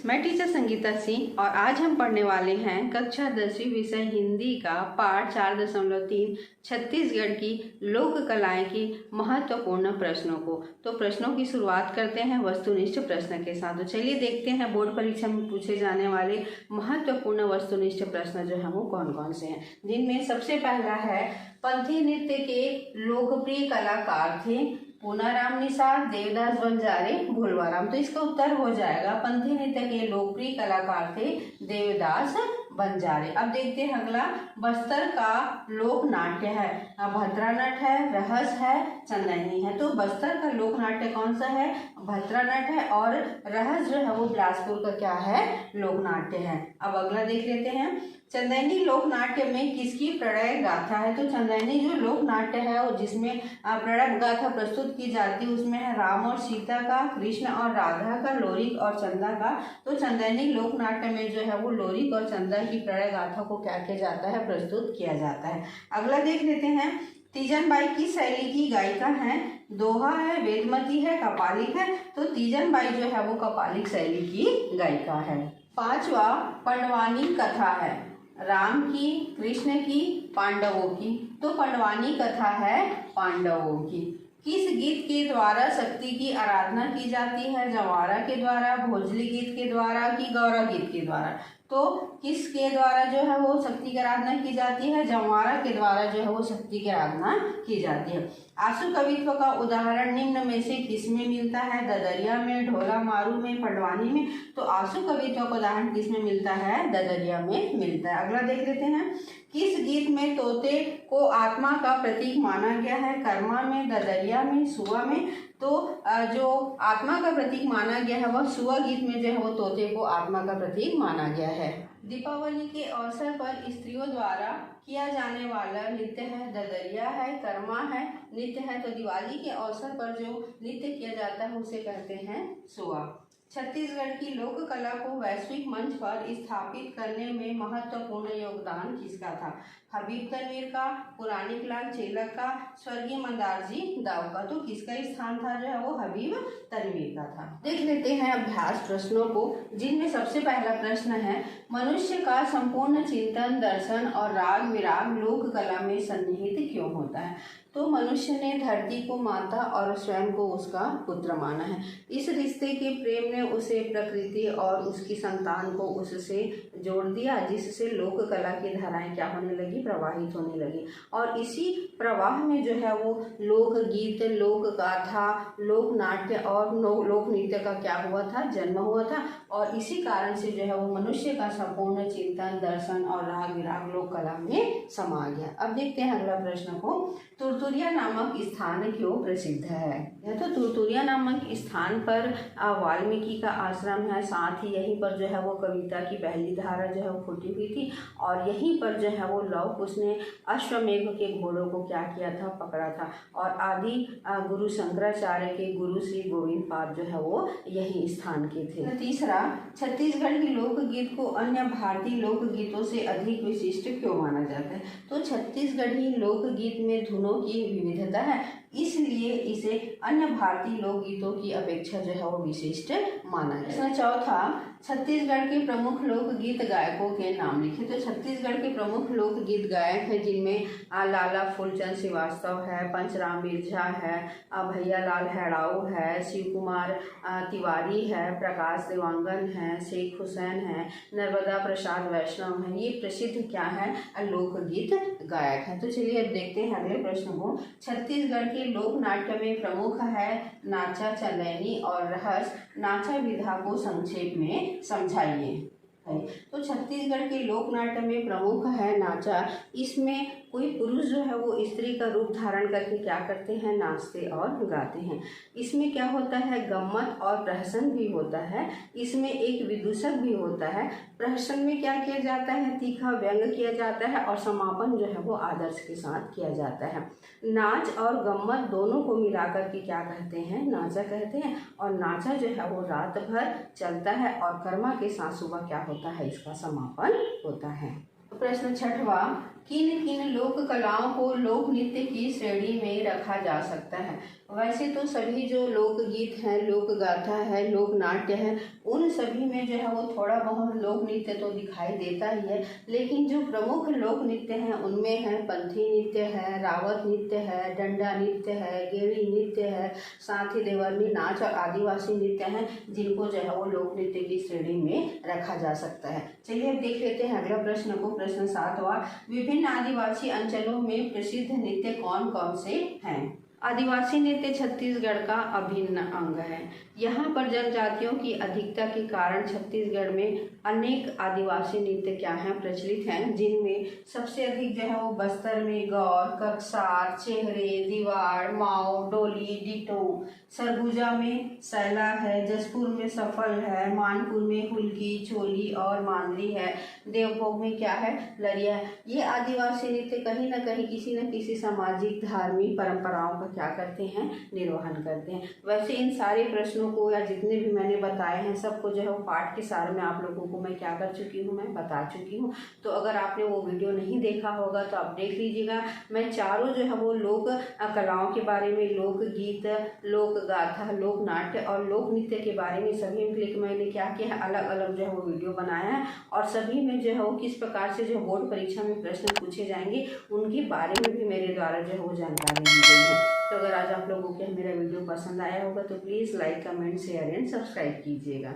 मैं टीचर संगीता सिंह और आज हम पढ़ने वाले हैं कक्षा 10वीं विषय हिंदी का पाठ 4.3 छत्तीसगढ़ की लोक कलाएं की महत्वपूर्ण प्रश्नों को। तो प्रश्नों की शुरुआत करते हैं वस्तुनिष्ठ प्रश्न के साथ। तो चलिए देखते हैं बोर्ड परीक्षा में पूछे जाने वाले महत्वपूर्ण वस्तुनिष्ठ प्रश्न जो है वो कौन कौन से हैं, जिनमें सबसे पहला है पंथी नृत्य के लोकप्रिय कलाकार थे पूनाराम निषाद, देवदास बंजारे, भूलवाराम। तो इसका उत्तर हो जाएगा पंथी नृत्य के लोकप्रिय कलाकार थे देवदास बंजारे। अब देखते हैं अगला, बस्तर का लोक नाट्य है भद्रानट है, रहस है, चंदैनी है। तो बस्तर का लोक नाट्य कौन सा है? भद्रानट है और रहस जो है वो बिलासपुर का क्या है? लोक नाट्य है। अब अगला देख लेते हैं, चंदैनी लोक नाट्य में किसकी प्रणय गाथा है? तो चंदैनी जो लोक नाट्य है और जिसमें प्रणय गाथा प्रस्तुत की जाती है उसमें है राम और सीता का, कृष्ण और राधा का, लोरिक और चंदा का। तो चंदैनी लोक नाट्य में जो है वो लोरिक और चंदा की प्रणय गाथा को क्या किया जाता है? प्रस्तुत किया जाता है। अगला देख लेते हैं, तीजन बाई की शैली की गायिका है, दोहा है, वेदमती है, कपालिक है। तो तीजन बाई जो है वो कपालिक शैली की गायिका है। पांचवा पंडवानी कथा है, राम की, कृष्ण की, पांडवों की। तो पंडवानी कथा है पांडवों की। किस गीत के द्वारा शक्ति की आराधना की जाती है? जवारा के द्वारा, भोजली गीत के द्वारा कि गौरा गीत के द्वारा? तो किसके द्वारा जो है वो शक्ति की आराधना की जाती है? जवारा के द्वारा जो है वो शक्ति की आराधना की जाती है। आशु कवित्व का उदाहरण निम्न में से किसमें मिलता है? ददरिया में, ढोला मारू में, पंडवानी में। तो आशु कवित्व का उदाहरण किसमें मिलता है? ददरिया में मिलता है। अगला देख लेते हैं, किस गीत में तोते को आत्मा का प्रतीक माना गया है? कर्मा में, ददरिया में, सुआ में। तो जो आत्मा का प्रतीक माना गया है वह सुआ गीत में जो है वो तोते को आत्मा का प्रतीक माना गया है। दीपावली के अवसर पर स्त्रियों द्वारा किया जाने वाला नृत्य है, ददरिया है, कर्मा है, नृत्य है। तो दिवाली के अवसर पर जो नृत्य किया जाता है उसे कहते हैं सुआ। छत्तीसगढ़ की लोक कला को वैश्विक मंच पर स्थापित करने में महत्वपूर्ण योगदान किसका था? हबीब तनवीर का, पुराणिक लाल चेलक का, स्वर्गीय मंदारजी दाव का। तो किसका स्थान था जो है वो? हबीब तनवीर का था। देख लेते हैं अभ्यास प्रश्नों को, जिनमें सबसे पहला प्रश्न है, मनुष्य का संपूर्ण चिंतन, दर्शन और राग विराग लोक कला में सन्निहित क्यों होता है? तो मनुष्य ने धरती को माता और स्वयं को उसका पुत्र माना है। इस रिश्ते के प्रेम ने उसे प्रकृति और उसकी संतान को उससे जोड़ दिया, जिससे लोक कला की धाराएं क्या होने लगी? प्रवाहित होने लगी। और इसी प्रवाह में जो है वो लोक गीत, लोक गाथा, लोक नाट्य और लोक नृत्य का क्या हुआ था? जन्म हुआ था। और इसी कारण से जो है वो मनुष्य का संपूर्ण चिंतन, दर्शन और राग विराग लोक कला में समा गया। अब देखते हैं अगला प्रश्न को, तुरतुरिया नामक स्थान क्यों प्रसिद्ध है? तो तुरतुरिया नामक स्थान पर वाल्मीकि का आश्रम है, साथ ही यहीं पर जो है वो कविता की पहली धारा जो है वो फूटी हुई थी और यहीं पर जो है वो लव कुश ने अश्वमेघ के घोड़ों को क्या किया था? पकड़ा था। और आदि गुरु शंकराचार्य के गुरु श्री गोविंद पाद जो है वो यही स्थान के थे। तीसरा, छत्तीसगढ़ की लोकगीत को अन्य भारतीय लोकगीतों से अधिक विशिष्ट क्यों माना जाता है? तो छत्तीसगढ़ी लोकगीत में धुनों की विविधता है, इसलिए इसे अन्य भारतीय लोकगीतों की अपेक्षा जो है वो विशिष्ट माना है। चौथा, छत्तीसगढ़ के प्रमुख लोकगीत गायकों के नाम लिखे। तो छत्तीसगढ़ के प्रमुख लोकगीत गायक हैं जिनमें लाला फूलचंद श्रीवास्तव है, पंचराम बिरजा है, भैया लाल हैड़ाऊ है, शिव कुमार तिवारी है, प्रकाश देवांगन है, शेख हुसैन है, नर्मदा प्रसाद वैष्णव है। ये प्रसिद्ध क्या है? लोकगीत गायक है। तो चलिए अब देखते हैं अगले प्रश्न को, छत्तीसगढ़ के लोक नाट्य में प्रमुख है नाचा, चंदैनी और रहस। नाचा विधा को संक्षेप में समझाइए। तो छत्तीसगढ़ के लोक नाट्य में प्रमुख है नाचा। इसमें कोई पुरुष जो है वो स्त्री का रूप धारण करके क्या करते हैं? नाचते और गाते हैं। इसमें क्या होता है? गम्मत और प्रहसन भी होता है। इसमें एक विदूषक भी होता है। प्रहसन में क्या किया जाता है? तीखा व्यंग किया जाता है और समापन जो है वो आदर्श के साथ किया जाता है। नाच और गम्मत दोनों को मिलाकर के क्या कहते हैं? नाचा कहते हैं। और नाचा जो है वो रात भर चलता है और कर्मा के साथ सुबह क्या होता है? इसका समापन होता है। प्रश्न छठवां, किन किन लोक कलाओं को लोक नृत्य की श्रेणी में रखा जा सकता है। वैसे तो सभी जो लोकगीत हैं, लोक गाथा है, लोक नाट्य है, उन सभी में जो है वो थोड़ा बहुत लोक नृत्य तो दिखाई देता ही है, लेकिन जो प्रमुख लोक नृत्य हैं उनमें है पंथी नृत्य है, रावत नृत्य है, डंडा नृत्य है, गेड़ी नृत्य है, साथ ही देवरनी नाच और आदिवासी नृत्य हैं, जिनको जो है वो लोक नृत्य की श्रेणी में रखा जा सकता है। चलिए अब देख लेते हैं अगला प्रश्न को। प्रश्न 7वां, विभिन्न आदिवासी अंचलों में प्रसिद्ध नृत्य कौन कौन से हैं। आदिवासी नृत्य छत्तीसगढ़ का अभिन्न अंग है। यहाँ पर जनजातियों की अधिकता के कारण छत्तीसगढ़ में अनेक आदिवासी नृत्य क्या हैं, प्रचलित हैं, जिनमें सबसे अधिक जो है वो बस्तर में गौर, ककसार, चेहरे, दीवार, माओ, डोली, डिटो, सरगुजा में सैला है, जसपुर में सफल है, मानपुर में हुल्की, चोली और मांदरी है, देवभोग में क्या है, लरिया है। ये आदिवासी नृत्य कहीं ना कहीं किसी न किसी सामाजिक धार्मिक परंपराओं का क्या करते हैं, निर्वहन करते हैं। वैसे इन सारे प्रश्नों को या जितने भी मैंने बताए हैं सबको जो है वो पाठ के सार में आप लोगों को मैं क्या कर चुकी हूँ, मैं बता चुकी हूँ। तो अगर आपने वो वीडियो नहीं देखा होगा तो आप देख लीजिएगा। मैं चारों जो है वो लोक कलाओं के बारे में, लोक गीत, लोक गाथा, लोक नाट्य और लोक नृत्य के बारे में सभी के लिए मैंने क्या किया है, अलग अलग जो है वो वीडियो बनाया है, और सभी में जो है वो किस प्रकार से जो बोर्ड परीक्षा में प्रश्न पूछे जाएंगे उनके बारे में भी मेरे द्वारा जो है वो जानकारी दी गई है। तो अगर आज आप लोगों को मेरा वीडियो पसंद आया होगा तो please like, comment, share and subscribe कीजिएगा।